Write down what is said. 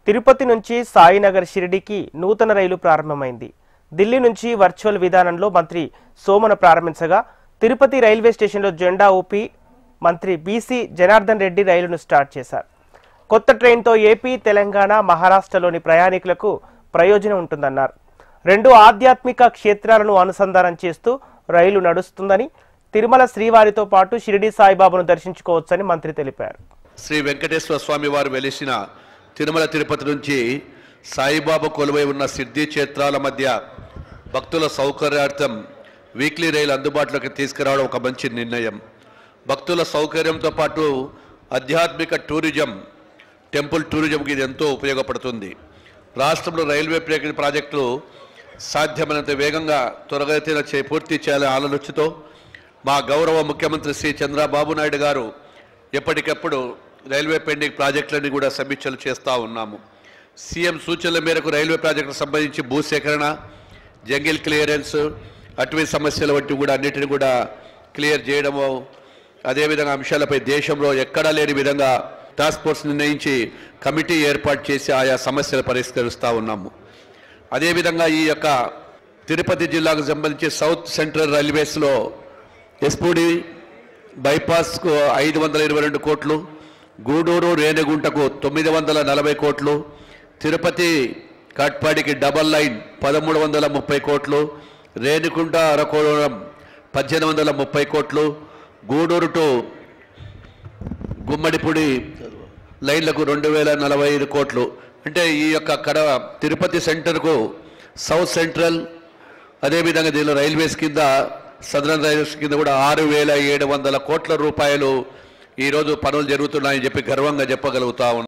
తిరుపతి నుంచి సాయినగర్ షిరిడీకి నూతన రైలు ప్రారంభమైంది. ఢిల్లీ నుంచి వర్చువల్ విధానంలో మంత్రి సోమన ప్రారంభించగా తిరుపతి రైల్వే స్టేషన్లో జెండా ఊపి మంత్రి బీసీ జనార్దన్ రెడ్డి రైలును స్టార్ట్ చేశారు. కొత్త ట్రైన్తో ఏపీ, తెలంగాణ, మహారాష్ట్రలోని ప్రయాణికులకు ప్రయోజనం ఉంటుందన్నారు. రెండు ఆధ్యాత్మిక క్షేత్రాలను అనుసంధానం చేస్తూ రైలు నడుస్తుందని, తిరుమల శ్రీవారితో పాటు షిరిడీ సాయిబాబాను దర్శించుకోవచ్చని మంత్రి తెలిపారు. శ్రీ వెంకటేశ్వర స్వామి వారు వెలిసిన తిరుమల తిరుపతి నుంచి సాయిబాబా కొలువై ఉన్న సిద్ధి క్షేత్రాల మధ్య భక్తుల సౌకర్యార్థం వీక్లీ రైలు అందుబాటులోకి తీసుకురావడం ఒక మంచి నిర్ణయం. భక్తుల సౌకర్యంతో పాటు ఆధ్యాత్మిక టూరిజం, టెంపుల్ టూరిజంకి ఇది ఎంతో ఉపయోగపడుతుంది. రాష్ట్రంలో రైల్వే ప్రాజెక్టులు సాధ్యమైనంత వేగంగా త్వరగతిన పూర్తి చేయాలనే ఆలోచనతో మా గౌరవ ముఖ్యమంత్రి శ్రీ చంద్రబాబు నాయుడు గారు ఎప్పటికప్పుడు రైల్వే పెండింగ్ ప్రాజెక్టులని కూడా సమీక్షలు చేస్తూ ఉన్నాము. సీఎం సూచనల మేరకు రైల్వే ప్రాజెక్టుకు సంబంధించి భూసేకరణ, జంగిల్ క్లియరెన్స్, అటవీ సమస్యల వంటివి కూడా అన్నిటిని కూడా క్లియర్ చేయడము, అదేవిధంగా అంశాలపై దేశంలో ఎక్కడా లేని విధంగా టాస్క్ ఫోర్స్ నిర్ణయించి కమిటీ ఏర్పాటు చేసి ఆయా సమస్యలు పరిష్కరిస్తూ ఉన్నాము. అదేవిధంగా ఈ యొక్క తిరుపతి జిల్లాకు సంబంధించి సౌత్ సెంట్రల్ రైల్వేస్లో ఎస్పూడి బైపాస్కు 522 కోట్లు, గూడూరు రేణిగుంటకు 940 కోట్లు, తిరుపతి కట్పాడికి డబల్ లైన్ 1330 కోట్లు, రేణిగుంట అరకోణం 1830 కోట్లు, గూడూరు టు గుమ్మడిపూడి లైన్లకు 2045 కోట్లు. అంటే ఈ యొక్క తిరుపతి సెంటర్కు సౌత్ సెంట్రల్, అదేవిధంగా దీనిలో రైల్వేస్ కింద సదరన్ రైల్వేస్ కింద కూడా 6700 కోట్ల రూపాయలు ఈరోజు పనులు జరుగుతున్నాయని చెప్పి గర్వంగా చెప్పగలుగుతా ఉన్నాం.